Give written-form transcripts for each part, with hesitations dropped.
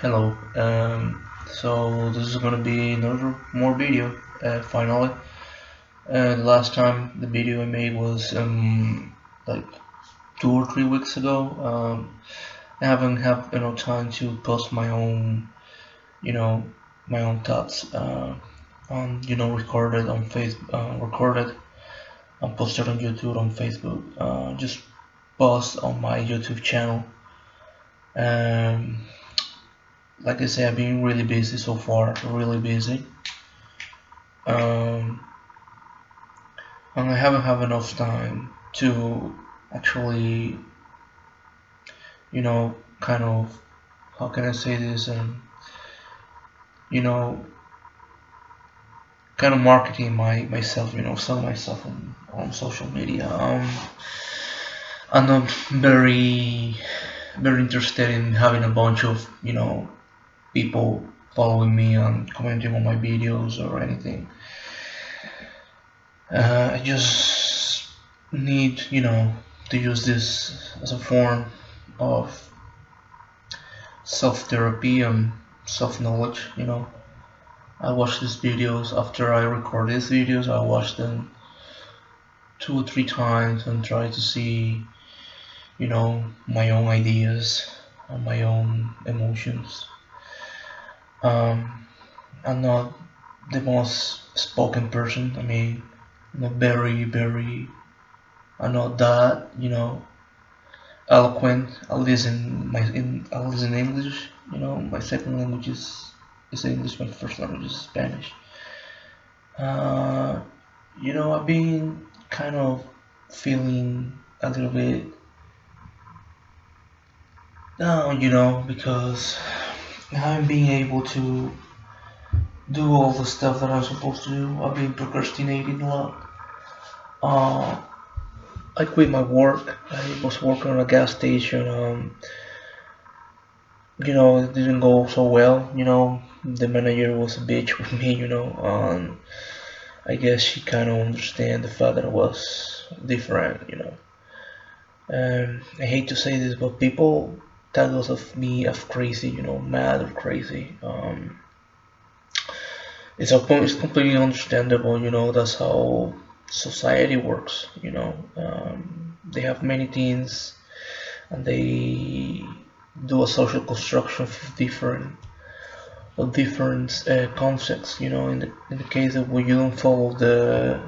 Hello. So this is gonna be another more video. Finally, the last time the video I made was like 2 or 3 weeks ago. I haven't had enough time to post my own, you know, my own thoughts on recorded on recorded and posted on YouTube on Facebook. Just post on my YouTube channel. Um, like I say, I've been really busy so far, really busy. Um, and I haven't had enough time to actually, kind of, how can I say this, you know, kind of marketing myself, selling myself on social media. I'm not very interested in having a bunch of, people following me and commenting on my videos or anything. I just need, to use this as a form of self-therapy and self-knowledge. I watch these videos after I record these videos. I watch them 2 or 3 times and try to see, my own ideas and my own emotions. Um, I'm not the most spoken person. I mean, I'm not I'm not that, eloquent. I'll listen English. My second language is English. My first language is Spanish. Uh, I've been kind of feeling a little bit down, because I haven't been able to do all the stuff that I'm supposed to do. I've been procrastinating a lot. Uh, I quit my work. I was working on a gas station. It didn't go so well. The manager was a bitch with me. I guess she kind of understand the fact that I was different. I hate to say this, but people tell us of me as crazy. Mad or crazy. It's completely understandable. That's how society works. They have many things, and they do a social construction of different concepts. In the case of where you don't follow the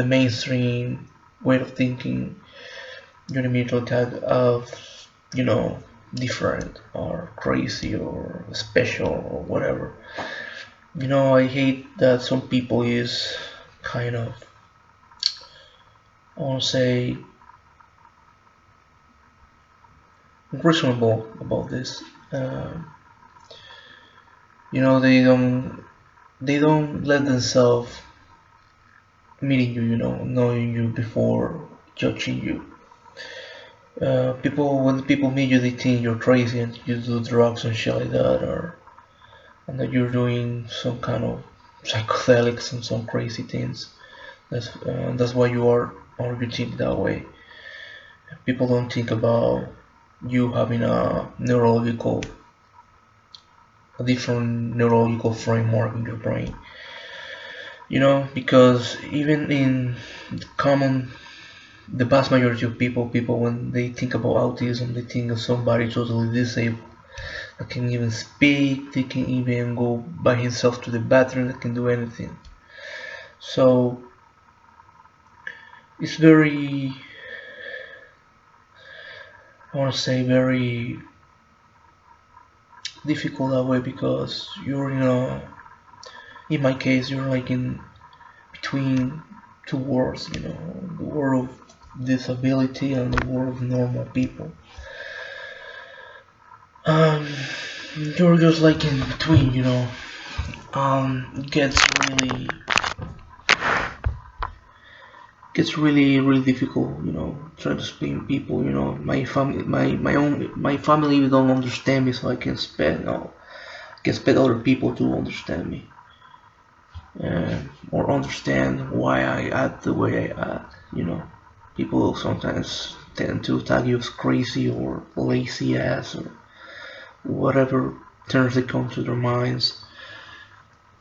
mainstream way of thinking, you're immediately tagged of you know different or crazy or special or whatever. I hate that some people is kind of, I want to say, reasonable about this. Um, they don't let themselves meeting you, knowing you before judging you. When people meet you, they think you're crazy and you do drugs and shit like that, or and that you're doing some kind of psychedelics and some crazy things. That's why you are, or you think that way. People don't think about you having a different neurological framework in your brain. Because even in common, the vast majority of people when they think about autism, they think of somebody totally disabled that can even speak, they can even go by himself to the bathroom, that can do anything. So it's very, I want to say, very difficult that way, because you're in my case, you're like in between two worlds, the world of disability and the world of normal people. Um, you're just like in between, it gets really difficult, trying to explain people. My family don't understand me, so I can expect other people to understand me, or understand why I act the way I act. People sometimes tend to tag you as crazy or lazy ass or whatever terms they come to their minds.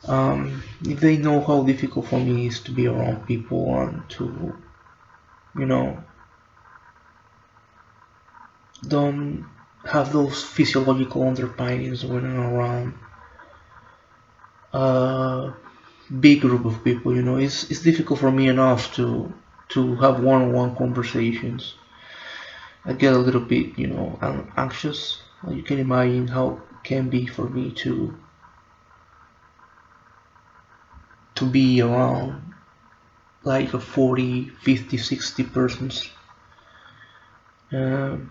If they know how difficult for me is to be around people and to, you know, don't have those physiological underpinnings when I'm around a big group of people, it's difficult for me enough to have one-on-one conversations. I get a little bit, anxious. You can imagine how it can be for me to be around like a 40, 50, 60 persons. Um,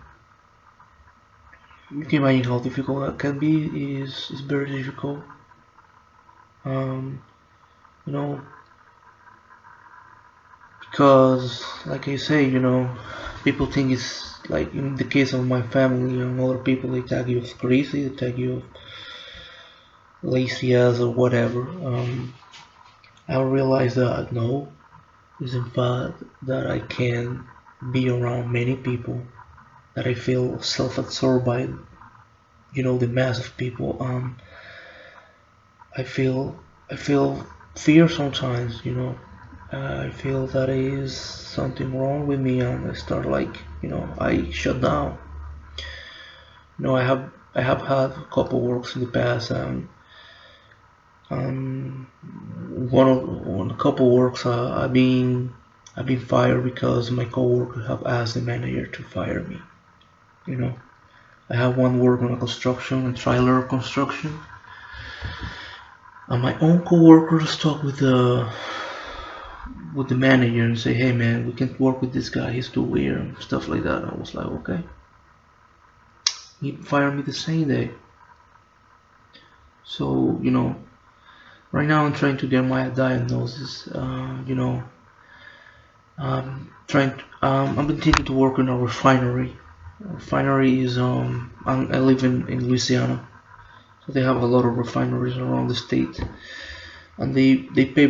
you can imagine how difficult that can be. Is very difficult. Um, you know, because like I say, people think it's like in the case of my family and other people, they tag you as crazy, they tag you as lazy as or whatever. I realized that no, it's in fact that I can be around many people, that I feel self-absorbed by, the mass of people. I feel fear sometimes, I feel that is something wrong with me, and I start like, I shut down. I have had a couple works in the past, and um, on a couple works, I've been fired because my coworker have asked the manager to fire me. You know, I have one work on a construction, a trailer construction, and my own coworkers talk with the manager and say, "Hey man, we can't work with this guy. He's too weird," and stuff like that. I was like, okay. He fired me the same day. So right now I'm trying to get my diagnosis. I've been thinking to work in a refinery. A refinery is I live in Louisiana, so they have a lot of refineries around the state, and they pay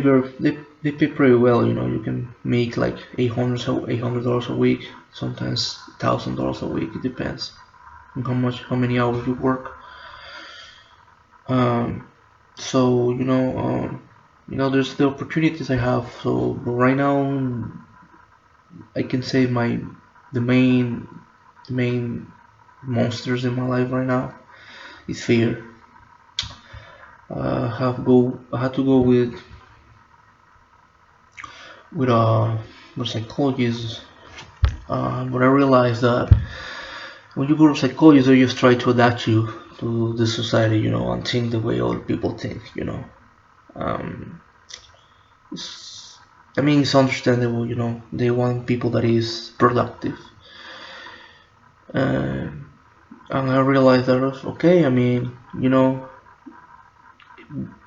they pay pretty well. You can make like $800 a week, sometimes $1,000 a week. It depends on how many hours you work. Um, so there's the opportunities I have. So right now I can say the main monsters in my life right now is fear. I had to go with a psychologist, but I realized that when you go to a psychologist, they just try to adapt you to the society, and think the way other people think. Um, I mean, it's understandable. They want people that is productive. Uh, and I realized that okay. I mean,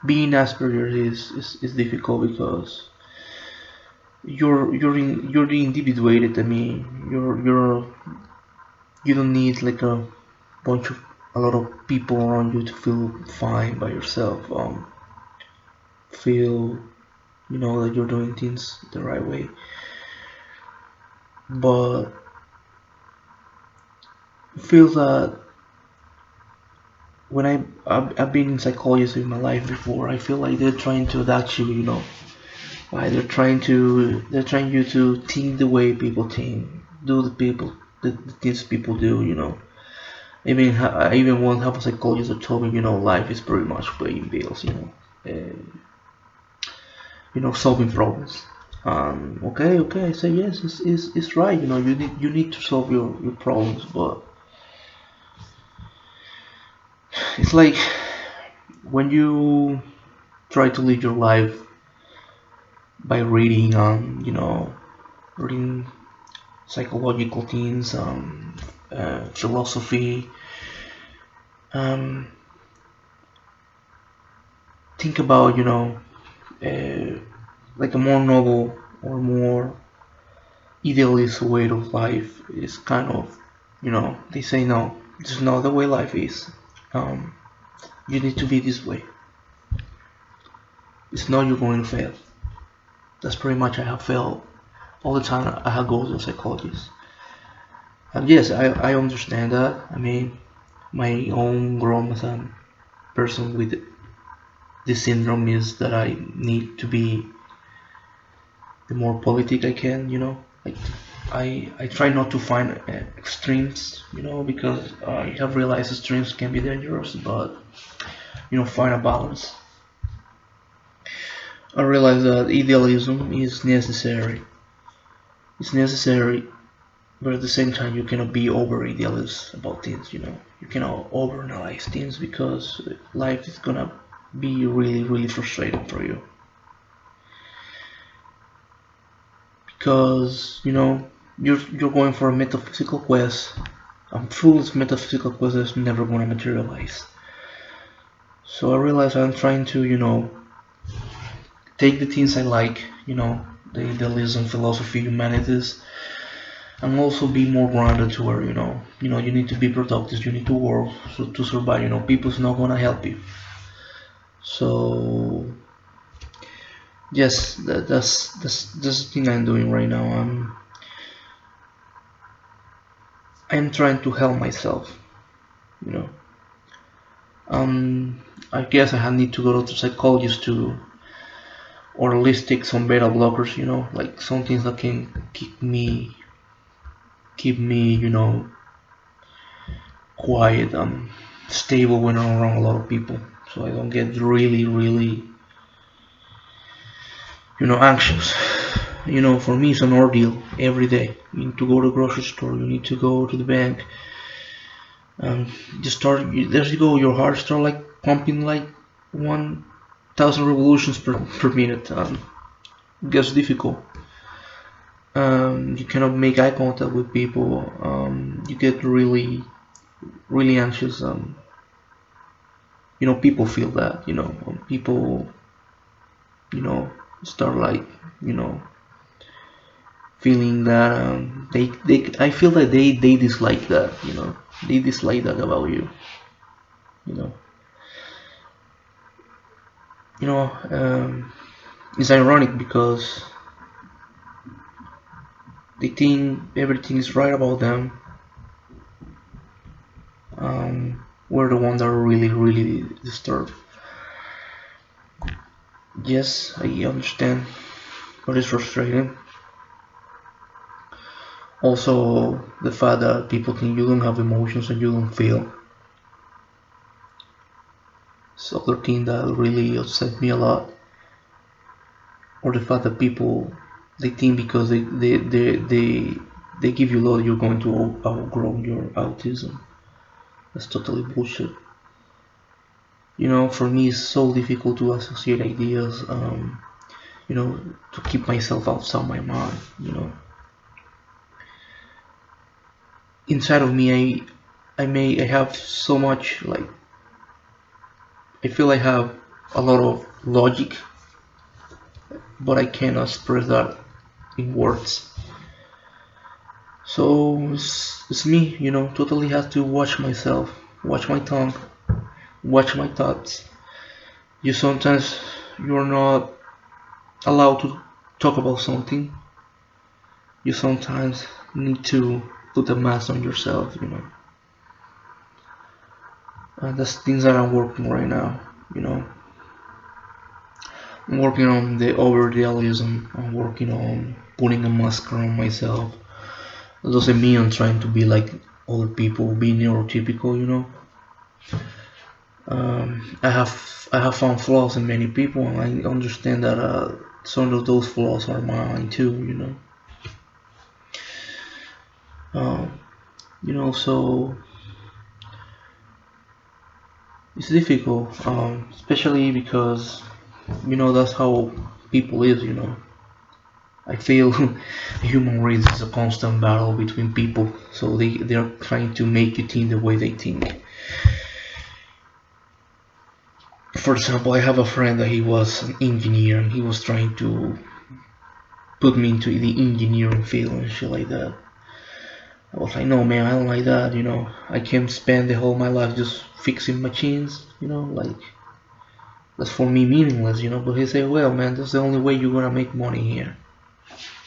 being Asperger is difficult because you're the individuated. I mean, you don't need like a lot of people around you to feel fine by yourself. Feel that you're doing things the right way. But I feel that when I've been in psychology in my life before, I feel like they're trying to adapt you. Right? They're trying you to think the way people think, do the things people do. I even once have a psychologist that told me, life is pretty much paying bills. Solving problems. Okay, I say yes, it's right. You need to solve your problems, but it's like when you try to live your life by reading, reading psychological things, philosophy. Um, think about, like a more noble or more idealist way of life is kind of, they say no, this is not the way life is. Um, you need to be this way. It's not you're going to fail. That's pretty much I have failed all the time. I have go to a psychologist. And yes, I understand that. I mean, my own growth as a person with this syndrome is that I need to be the more politic I can, you know. Like I try not to find extremes, you know, because I have realized extremes can be dangerous, but you know, find a balance. I realize that idealism is necessary. It's necessary, but at the same time, you cannot be over idealist about things, you know. You cannot overanalyze things because life is gonna be really, really frustrating for you. Because, you know, you're going for a metaphysical quest. I'm fool's metaphysical quest is never gonna materialize. So I realize I'm trying to, you know, take the things I like, you know, the idealism, philosophy, humanities, and also be more grounded to where, you need to be productive, you need to work so to survive, you know, people's not gonna help you. So yes, that's the thing I'm doing right now. I'm trying to help myself, you know. I guess I need to go to psychologist to, or at least take some beta blockers, you know, like some things that can keep me, you know, quiet, stable when I'm around a lot of people, so I don't get really, really, you know, anxious. You know, for me it's an ordeal every day. You need to go to the grocery store, you need to go to the bank. There you go, your heart start like pumping like 1,000 revolutions per minute. It gets difficult. You cannot make eye contact with people. You get really, really anxious. You know, people feel that. You know, people, you know, start like, you know, feeling that I feel that they dislike that. You know, they dislike that about you. You know. You know, it's ironic because they think everything is right about them. We're the ones that are really, really disturbed. Yes, I understand, but it's frustrating. Also, the fact that people think you don't have emotions and you don't feel. It's other thing that really upset me a lot. Or the fact that people, they think because they give you love, you're going to outgrow your autism. That's totally bullshit. You know, for me it's so difficult to associate ideas, you know, to keep myself outside my mind, you know. Inside of me, I have so much, like, I feel I have a lot of logic, but I cannot express that in words. So it's me, you know, totally have to watch myself, watch my tongue, watch my thoughts. You're not allowed to talk about something. You sometimes need to put a mask on yourself, you know. That's things that I'm working right now, you know. I'm working on the over-idealism. I'm working on putting a mask on myself. That doesn't mean I'm trying to be like other people, be neurotypical, you know. I have found flaws in many people, and I understand that some of those flaws are mine too, you know. You know, so it's difficult, especially because, you know, that's how people is, you know. I feel the human race is a constant battle between people, so they're trying to make you think the way they think. For example, I have a friend that he was an engineer and he was trying to put me into the engineering field and shit like that. I was like, no man, I don't like that, you know. I can't spend the whole my life just fixing machines, you know, like that's for me meaningless, you know. But he said, well man, that's the only way you're gonna make money here.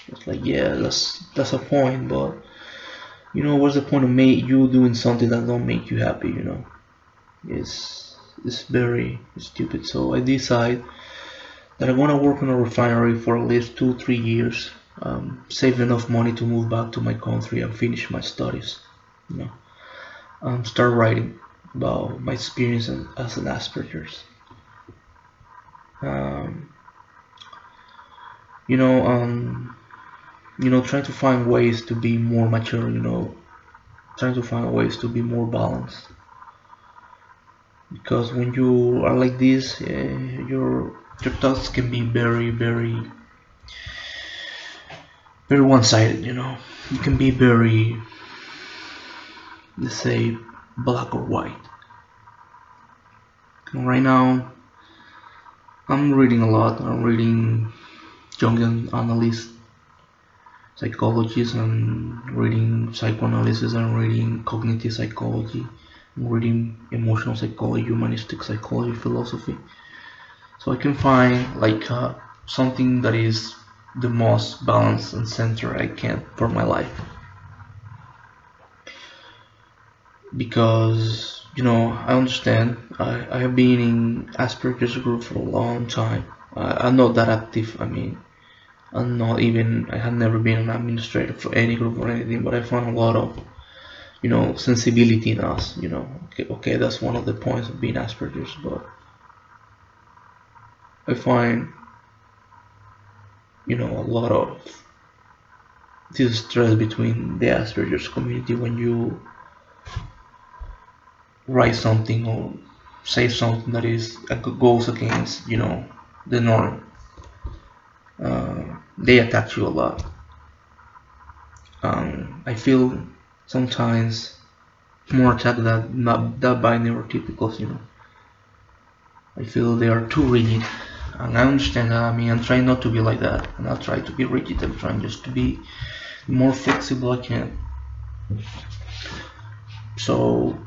It's like, yeah, that's a point, but You know, what's the point of you doing something that don't make you happy? You know, it's very stupid. So I decide that I want to work on a refinery for at least 2 3 years, save enough money to move back to my country and finish my studies. You know, start writing about my experience as an Asperger's. Um, you know, trying to find ways to be more mature. You know, trying to find ways to be more balanced. Because when you are like this, your thoughts can be very one-sided. You know, you can be very, let's say, black or white. And right now, I'm reading a lot. I'm reading Jungian analysts, psychologists. I'm reading psychoanalysis. I'm reading cognitive psychology. I'm reading emotional psychology, humanistic psychology, philosophy. So I can find like something that is the most balanced and center I can for my life. Because, you know, I understand. I have been in Asperger's group for a long time. I'm not that active. I mean, I have never been an administrator for any group or anything, but I found a lot of, you know, sensibility in us. You know, okay, that's one of the points of being Asperger's. But I find, you know, a lot of distress between the Asperger's community when you write something or say something that goes against, you know, the norm. They attack you a lot. I feel sometimes more attacked than not that by neurotypicals. You know, I feel they are too rigid, and I understand that. I mean, I'm trying not to be like that, and I'll try to be rigid. I'm trying just to be the more flexible I can. So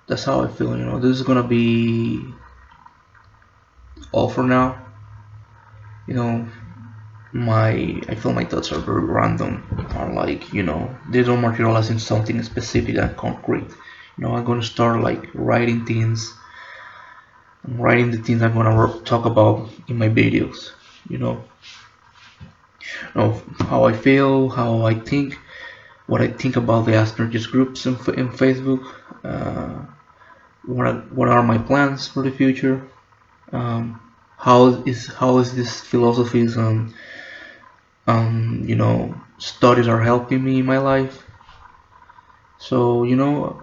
that's how I feel. You know, this is gonna be all for now. You know, I feel my thoughts are very random, are like, you know, they don't materialize in something specific and concrete. You know, I'm gonna start like writing things. I'm writing the things I'm gonna talk about in my videos. You know, how I feel, how I think, what I think about the Asperger's groups in Facebook. What are my plans for the future? How is this philosophies and you know, studies are helping me in my life. So, you know,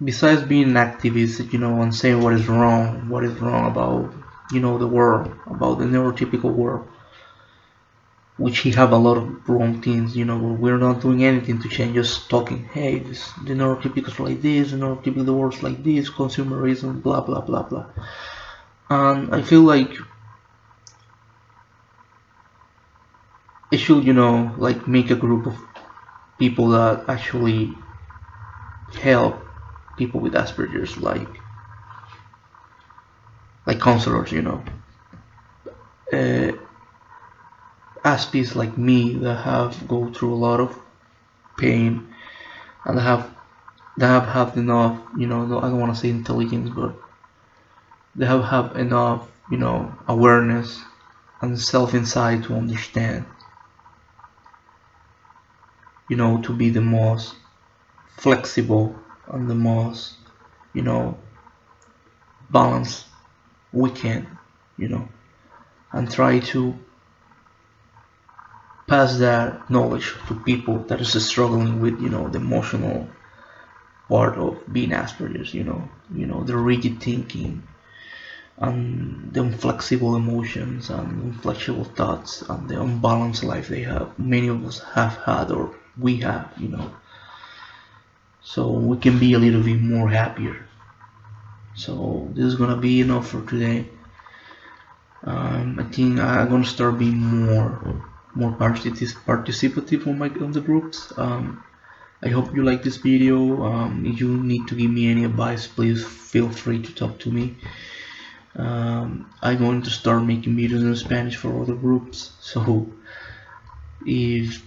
besides being an activist, you know, and saying what is wrong about, you know, the world, about the neurotypical world, which he have a lot of wrong things, you know, we're not doing anything to change, just talking, hey, the neurotypicals like this, the neurotypical the world's like this, consumerism, blah blah blah blah. And I feel like it should, you know, like make a group of people that actually help people with Asperger's, like counselors, you know, uh, aspies like me that have go through a lot of pain and have had enough, you know, I don't want to say intelligence, but they have enough, you know, awareness and self-insight to understand, you know, to be the most flexible and the most, you know, balanced we can, you know, and try to pass that knowledge to people that is struggling with, you know, the emotional part of being Asperger's, you know, the rigid thinking and the inflexible emotions and inflexible thoughts and the unbalanced life they have. Many of us have had, or we have, you know. So we can be a little bit more happier. So this is gonna be enough for today. I think I'm gonna start being more participative on the groups. I hope you like this video. If you need to give me any advice, please feel free to talk to me. I'm going to start making videos in Spanish for other groups, so if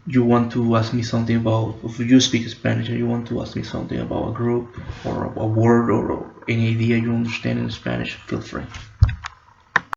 you want to ask me something about, if you speak Spanish and you want to ask me something about a group or a word or any idea you understand in Spanish, feel free.